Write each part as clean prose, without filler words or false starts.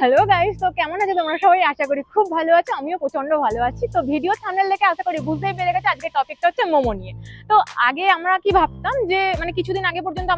Hello guys, তো কেমন আছো তোমরা সবাই? আশা করি খুব ভালো আছো, আমিও প্রচন্ড ভালো আছি। তো ভিডিও থাম্বনেল দেখে আশা করি বুঝতেই পেরে গেছে আজকে টপিকটা হচ্ছে মোমো নিয়ে। তো আগে আমরা কি ভাবতাম যে কিছুদিন আগে পর্যন্ত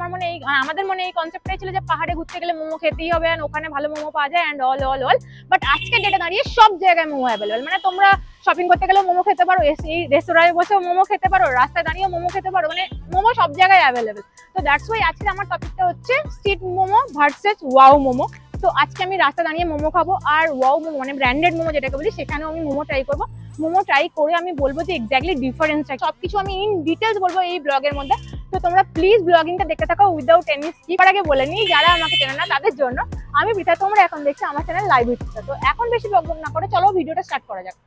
আমাদের মনে এই কনসেপ্টটাই ছিল যে পাহাড়ে ঘুরতে গেলে মোমো খেতেই হবে এন্ড ওখানে ভালো মোমো পাওয়া যায় and all all all. But আজকে ডেটে দাঁড়িয়ে সব জায়গায় মোমো অ্যাভেলেবেল। তোমরা শপিং করতে গেলেও মোমো খেতে পারো, এই রেস্তোরাঁয় বসেও মোমো খেতে পারো, রাস্তায় দাঁড়িয়েও মোমো খেতে পারো, মোমো সব জায়গায় অ্যাভেলেবেল। তো দ্যাটস ওয়াই আজকে আমার টপিকটা হচ্ছে street momo versus wow momo. তো আজকে আমি রাস্তা দাঁড়িয়ে মোমো খাবো আর ওয়াও মোমো ব্র্যান্ডেড মোমো যেটাকে বলি সেখানেও আমি মোমো ট্রাই করবো। মোমো ট্রাই করে আমি বলবো যে এক্স্যাক্টলি ডিফারেন্সটা, সবকিছু আমি ইন ডিটেলস বলবো এই ব্লগের মধ্যে। তো তোমরা প্লিজ ব্লগিংটা দেখতে থাকো উইদাউট এনি স্কিপ। আগে বলে নিই, যারা আমাকে চেনে না তাদের জন্য আমি বৃথা, তোমরা এখন দেখছো আমার চ্যানেল লাইভ ভিডিওটা। তো এখন বেশি ব্লগ না করে চলো ভিডিওটা স্টার্ট করা যাক।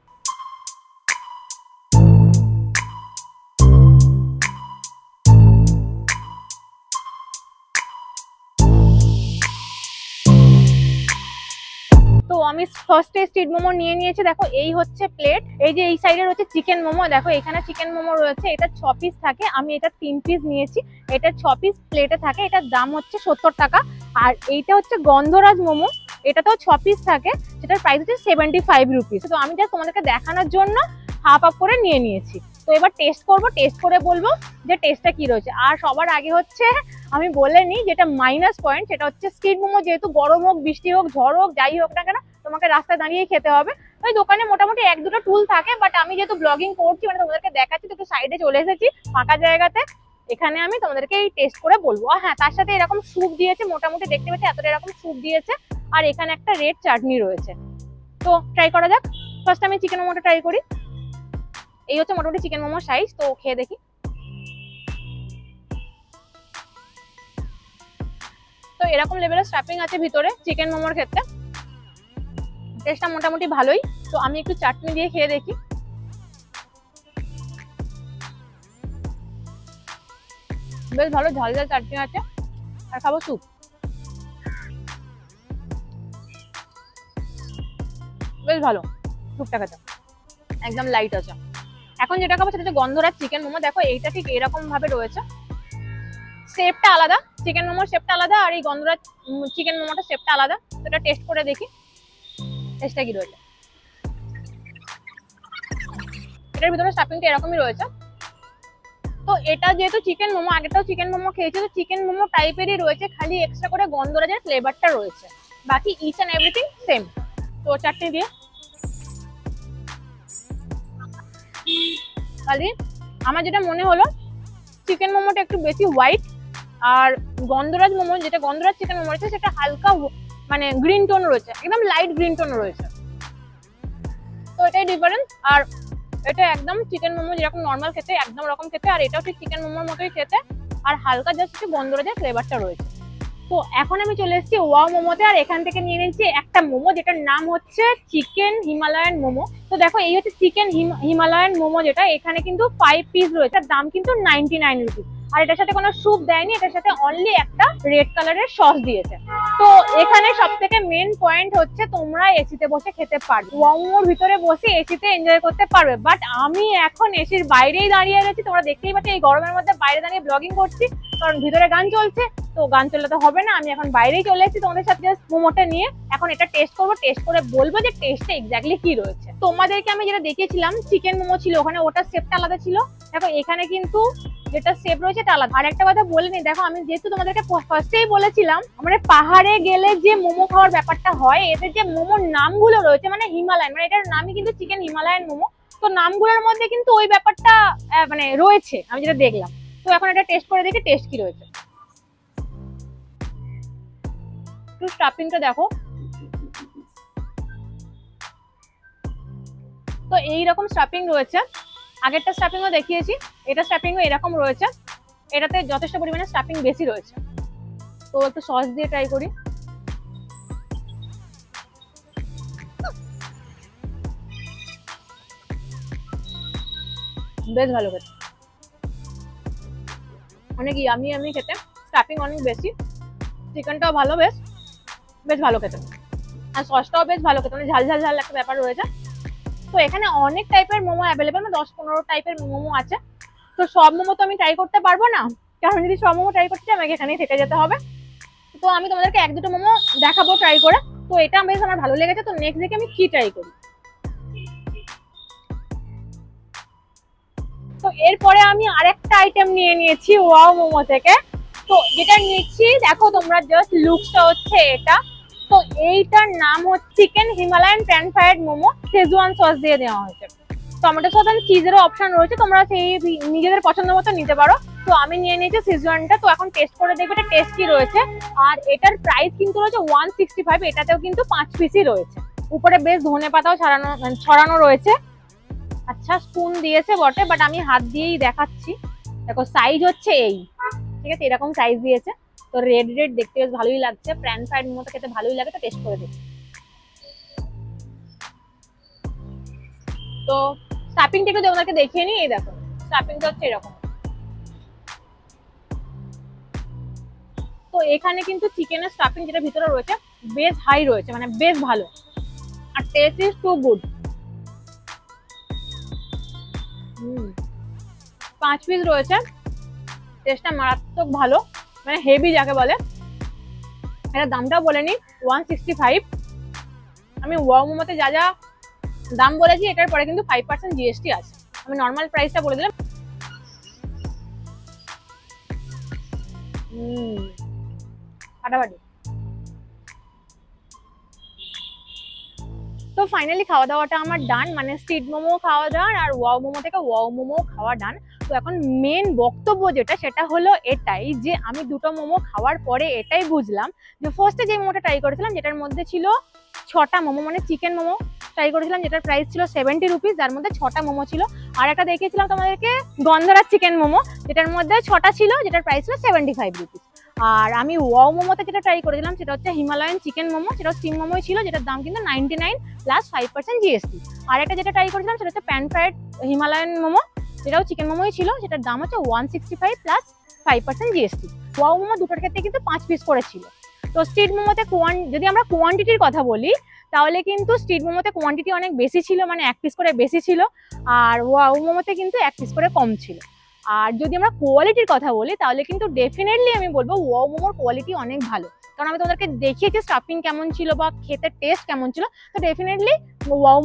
তো আমি ফার্স্টে স্ট্রিট মোমো নিয়ে নিয়েছি। দেখো এই হচ্ছে প্লেট, এই যে এই সাইডে রয়েছে চিকেন মোমো। দেখো এখানে চিকেন মোমো রয়েছে, এটা 6 পিস থাকে, আমি এটা 3 পিস নিয়েছি। এটা 6 পিস প্লেটে থাকে, এটার দাম হচ্ছে 70 টাকা। আর এইটা হচ্ছে গন্ধরাজ মোমো, এটাতেও 6 পিস থাকে, সেটার প্রাইস হচ্ছে 75 রুপিস। তো আমি জাস্ট তোমাদেরকে দেখানোর জন্য হাফ আপ করে নিয়ে নিয়েছি। তো এবার টেস্ট করব, টেস্ট করে বলবো যে টেস্টটা কি রয়েছে। আর সবার আগে হচ্ছে আমি বলে নিই যেটা মাইনাস পয়েন্ট, সেটা হচ্ছে স্ট্রিট মোমো যেহেতু গরম হোক বৃষ্টি হোক ঝড় হোক যাই হোক না কেন তোমাকে রাস্তায় দাঁড়িয়ে খেতে হবে। ওই দোকানে মোটামুটি 1-2টো টুল থাকে, বাট আমি যেহেতু ব্লগিং করছি তোমাদেরকে দেখাচ্ছি, তো একটু সাইডে চলে এসেছি ফাঁকা জায়গাতে, এখানে আমি তোমাদেরকে এই টেস্ট করে বলবো। আর হ্যাঁ, তার সাথে এরকম স্যুপ দিয়েছে, মোটামুটি দেখতে পাচ্ছি এতটা এরকম স্যুপ দিয়েছে। আর এখানে একটা রেড চাটনি রয়েছে। তো ট্রাই করা যাক। ফার্স্ট আমি চিকেন মোমোটা ট্রাই করি। এই হচ্ছে মোটামুটি চিকেন মোমোর সাইজ, তো খেয়ে দেখি। তো এরকম লেভেলের স্টাফিং আছে ভিতরে চিকেন মোমোর ক্ষেত্রে, টেস্টটা মোটামুটি ভালোই। তো আমি একটু চাটনি দিয়ে খেয়ে দেখি। বেশ ভালো ঝাল ঝাল চাটনি আছে। আর খাবো স্যুপ। বেশ ভালো স্যুপটা খেতে, একদম লাইট আছে। এখন যেটা খাবো সেটা হচ্ছে গন্ধরাজ চিকেন মোমো। দেখো এইটা ঠিক এরকম ভাবে রয়েছে, শেপটা আলাদা, চিকেন মোমোর শেপটা আলাদা আর এই গন্ধরাজ চিকেন মোমোটা শেপটা আলাদা। তো এটা টেস্ট করে দেখি টেস্টটা কি রয়েছে। এটার ভিতরে স্টাফিংটা এরকমই রয়েছে। তো এটা যেহেতু চিকেন মোমো, আগেটাও চিকেন মোমো খেয়েছি, তো চিকেন মোমো টাইপেরই রয়েছে, খালি এক্সট্রা করে গন্ধরাজের ফ্লেভারটা রয়েছে, বাকি ইচ এন্ড এভরিথিং সেম। তো চাটনি দিয়ে খালি আমার যেটা মনে হলো চিকেন মোমোটা একটু বেশি হোয়াইট, আর গন্ধরাজ মোমো যেটা গন্ধরাজ চিকেন মোমো রয়েছে সেটা হালকা গ্রিন টোন রয়েছে, একদম লাইট গ্রিন টোন রয়েছে। তো এটাই ডিফারেন্স। আর এটা একদম চিকেন মোমো যেরকম নর্মাল খেতে একদম রকম খেতে, আর এটাও ঠিক চিকেন মোমোর মতোই খেতে, আর হালকা জাস্ট একটু গন্ধরাজের ফ্লেভারটা রয়েছে। তো এখন আমি চলে এসেছি ওয়াও মোমোতে, আর এখান থেকে নিয়ে নিয়েছি একটা মোমো যেটার নাম হচ্ছে চিকেন হিমালয়ান মোমো। তো দেখো এই হচ্ছে চিকেন হিমালয়ান মোমো, যেটা এখানে কিন্তু 5 পিস রয়েছে, দাম কিন্তু 99 রুপিস। আর এটার সাথে কোনো স্যুপ দেয়নি, এটার সাথে অনলি একটা রেড কালারের সস দিয়েছে। তো এখানে সব থেকে মেন পয়েন্ট হচ্ছে তোমরা এসিতে বসে খেতে পারবে, ওয়াও মোমোর ভিতরে বসে এসিতে এনজয় করতে পারবে। বাট আমি এখন এসির বাইরেই দাঁড়িয়ে গেছি, তোমরা দেখতেই পাচ্ছ এই গরমের মধ্যে বাইরে দাঁড়িয়ে ব্লগিং করছি, কারণ ভিতরে গান চলছে। তো গান চললে তো হবে না, আমি এখন বাইরেই চলে এসেছি তোমাদের সাথে জাস্ট মোমোটা নিয়ে। এখন এটা টেস্ট করবো, টেস্ট করে বলবো যে টেস্টটা এক্স্যাক্টলি কি রয়েছে। তোমাদেরকে আমি যেটা দেখিয়েছিলাম চিকেন মোমো ছিল, ওখানে ওটার শেপটা আলাদা ছিল, দেখো এখানে কিন্তু যেটা শেপ রয়েছে এটা আলাদা। আর একটা কথা বলে নি, দেখো আমি যেহেতু তোমাদেরকে ফার্স্টেই বলেছিলাম পাহাড়ে গেলে যে মোমো খাওয়ার ব্যাপারটা হয়, এতে যে মোমোর নামগুলো রয়েছে হিমালয়ান, এটার নামই কিন্তু চিকেন হিমালয়ান মোমো। তো নামগুলোর মধ্যে কিন্তু ওই ব্যাপারটা রয়েছে, আমি যেটা দেখলাম। তো এখন এটা টেস্ট করে দেখি টেস্ট কি রয়েছে। একটু স্টাফিংটা দেখো, তো এইরকম স্টাফিং রয়েছে। আগেরটা স্টাফিংও দেখিয়েছি, এটা স্টাফিংও এরকম রয়েছে, এটাতে যথেষ্ট পরিমাণে স্টাফিং বেশি রয়েছে। তো একটু সস দিয়ে ট্রাই করি। বেশ ভালো খেতে, অনেক ইয়ামি খেতে, স্টাফিং অনেক বেশি, চিকেনটাও ভালো, বেশ ভালো খেতে, আর সসটাও বেশ ভালো খেতে, ঝাল ঝাল ঝাল একটা ব্যাপার রয়েছে। তো এখানে অনেক টাইপের মোমো অ্যাভেলেবেল, 10-15 টাইপের মোমো আছে। তো সব মোমো তো আমি ট্রাই করতে পারবো না, কারণ যদি সব মোমো ট্রাই করতে আমাকে এখানেই থেকে যেতে হবে। তো আমি তোমাদেরকে 1-2টো মোমো দেখাবো ট্রাই করে। তো তো এটা বেশ আমার ভালো লেগেছে। তো নেক্সট দেখে আমি কি ট্রাই করি। তো এরপরে আমি আরেকটা আইটেম নিয়ে নিয়েছি ওয়াও মোমো থেকে। তো যেটা নিচ্ছি দেখো তোমরা, জাস্ট লুকসটা হচ্ছে এটা। তো এইটার নাম হচ্ছে chicken Himalayan pan fried momo, schezwan sauce দিয়ে দেওয়া হয়েছে। টমেটো সস আর চিজেরও অপশন রয়েছে, তোমরা সেই নিজেদের পছন্দ মতো নিতে পারো। তো আমি নিয়ে নিয়েছি শেজওয়ানটা। তো এখন টেস্ট করে দেখবো এটা টেস্ট কি রয়েছে। আর এটার প্রাইস কিন্তু রয়েছে 165। এটাতেও কিন্তু 5 পিসই রয়েছে। উপরে বেশ ধনে পাতাও ছড়ানো রয়েছে। আচ্ছা স্পুন দিয়েছে বটে, বাট আমি হাত দিয়েই দেখাচ্ছি। দেখো সাইজ হচ্ছে এই, ঠিক আছে, এরকম সাইজ দিয়েছে। তো রেড রেড দেখতে বেশ ভালোই লাগছে, প্যান ফ্রাইড মতো খেতে ভালোই লাগে। তো টেস্ট করে দেখি। তো স্টাফিংটা একটু তোমাদেরকে দেখিয়ে নিই। এই দেখো স্টাফিংটা হচ্ছে এরকম। তো এখানে কিন্তু চিকেনের স্টাফিং যেটা ভিতরে রয়েছে বেশ হাই রয়েছে, মানে বেশ ভালো। আর taste is too good. 5 piece রয়েছে, টেস্টটা মারাত্মক ভালো, মানে হেভি যাকে বলে। এটা দামটাও বলে নি, 165। আমি ওয়াও মোমোতে যা যা দাম বলেছি এটার পরে কিন্তু 5% জিএসটি আছে। আমি নর্মাল প্রাইসটা বলে দিলাম। ফাটাফাটি। তো ফাইনালি খাওয়া দাওয়াটা আমার ডান, মানে স্ট্রিট মোমো খাওয়া ডান আর ওয়াও মোমো থেকে ওয়াও মোমো খাওয়া ডান। তো এখন মেন বক্তব্য যেটা, সেটা হলো এটাই যে আমি দুটো মোমো খাওয়ার পরে এটাই বুঝলাম যে ফার্স্টে যে মোমোটা ট্রাই করেছিলাম যেটার মধ্যে ছিল 6টা মোমো, মানে চিকেন মোমো ট্রাই করেছিলাম যেটার প্রাইস ছিল 70 রুপিস, যার মধ্যে 6টা মোমো ছিল। আর একটা দেখিয়েছিলাম তোমাদেরকে গন্ধরাজ চিকেন মোমো, যেটার মধ্যে 6টা ছিল, যেটার প্রাইস ছিল 75 রুপিস। আর আমি ওয়াও মোমোতে যেটা ট্রাই করেছিলাম সেটা হচ্ছে হিমালয়ান চিকেন মোমো, সেটা স্টিম মোমোই ছিল, যেটার দাম কিন্তু 99 প্লাস 5% জিএসটি। আর একটা যেটা ট্রাই করেছিলাম সেটা হচ্ছে প্যান ফ্রাইড হিমালয়ান মোমো, যেটাও চিকেন মোমোই ছিল, যেটার দাম হচ্ছে 165 প্লাস 5% জিএসটি। ওয়াও মোমো দুটোর ক্ষেত্রে কিন্তু 5 পিস করে ছিল। তো স্ট্রিট মোমোতে যদি আমরা কোয়ান্টিটির কথা বলি তাহলে কিন্তু স্ট্রিট মোমোতে কোয়ান্টিটি অনেক বেশি ছিল, মানে 1 পিস করে বেশি ছিল। আর ওয়াও মোমোতে কিন্তু 1 পিস করে কম ছিল। আর যদি আমরা কোয়ালিটির কথা বলি তাহলে কিন্তু ডেফিনেটলি আমি বলবো ওয়াও মোমোর কোয়ালিটি অনেক ভালো, কারণ আমি তোমাদেরকে দেখিয়েছি স্টাফিং কেমন ছিল বা খেতে টেস্ট কেমন ছিল। তো ডেফিনেটলি ওয়াও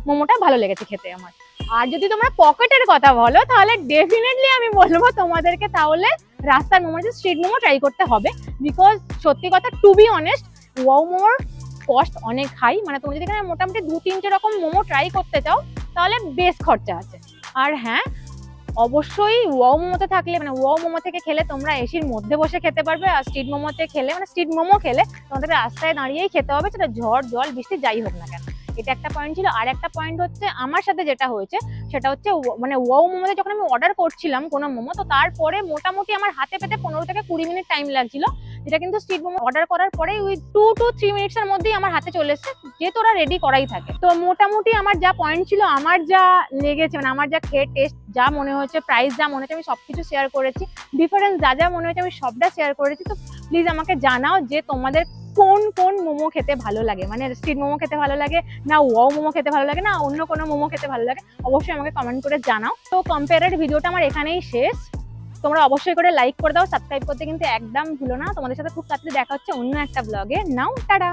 মোমোটা ভালো লেগেছে খেতে আমার। আর যদি তোমরা পকেটের কথা বলো তাহলে ডেফিনেটলি আমি বলবো তোমাদেরকে তাহলে রাস্তার মোমো, স্ট্রিট মোমো ট্রাই করতে হবে। বিকজ সত্যি কথা, টু বি অনেস্ট, ওয়াও মোমোর কস্ট অনেক হাই। মানে তুমি যদি এখানে মোটামুটি 2-3টে রকম মোমো ট্রাই করতে চাও তাহলে বেশ খরচা আছে। আর হ্যাঁ, অবশ্যই ওয়াও মোমোতে থাকলে, মানে ওয়াও মোমো থেকে খেলে তোমরা এসির মধ্যে বসে খেতে পারবে। আর স্ট্রিট মোমোতে খেলে, মানে স্ট্রিট মোমো খেলে তোমাদের রাস্তায় দাঁড়িয়েই খেতে হবে, সেটা ঝড় জল বৃষ্টি যাই হোক না কেন। এটা একটা পয়েন্ট ছিল। আর একটা পয়েন্ট হচ্ছে আমার সাথে যেটা হয়েছে সেটা হচ্ছে, মানে ওয়াও মোমোতে যখন আমি অর্ডার করছিলাম কোনো মোমো, তো তারপরে মোটামুটি আমার হাতে পেতে 15 থেকে 20 মিনিট টাইম লাগছিল, যেটা কিন্তু স্ট্রিট মোমো অর্ডার করার পরে ওই 2 to 3 মিনিটসের মধ্যেই আমার হাতে চলে এসেছে, যেহেতু ওরা রেডি করাই থাকে। তো মোটামুটি আমার যা পয়েন্ট ছিল, আমার যা লেগেছে, মানে আমার যা খেয়ে টেস্ট যা মনে হচ্ছে, প্রাইস যা মনে হচ্ছে, আমি সবকিছু শেয়ার করেছি। ডিফারেন্স যা যা মনে হচ্ছে আমি সবটা শেয়ার করেছি। তো প্লিজ আমাকে জানাও যে তোমাদের কোন কোন মোমো খেতে ভালো লাগে, মানে স্ট্রিট মোমো খেতে ভালো লাগে না ওয়াও মোমো খেতে ভালো লাগে না অন্য কোনো মোমো খেতে ভালো লাগে, অবশ্যই আমাকে কমেন্ট করে জানাও। তো কম্পেয়ারের ভিডিওটা আমার এখানেই শেষ। তোমরা অবশ্যই করে লাইক করে দাও, সাবস্ক্রাইব করতে কিন্তু একদম ভুলো না। তোমাদের সাথে খুব তাড়াতাড়ি দেখা হচ্ছে অন্য একটা ব্লগে। নাও টাটা।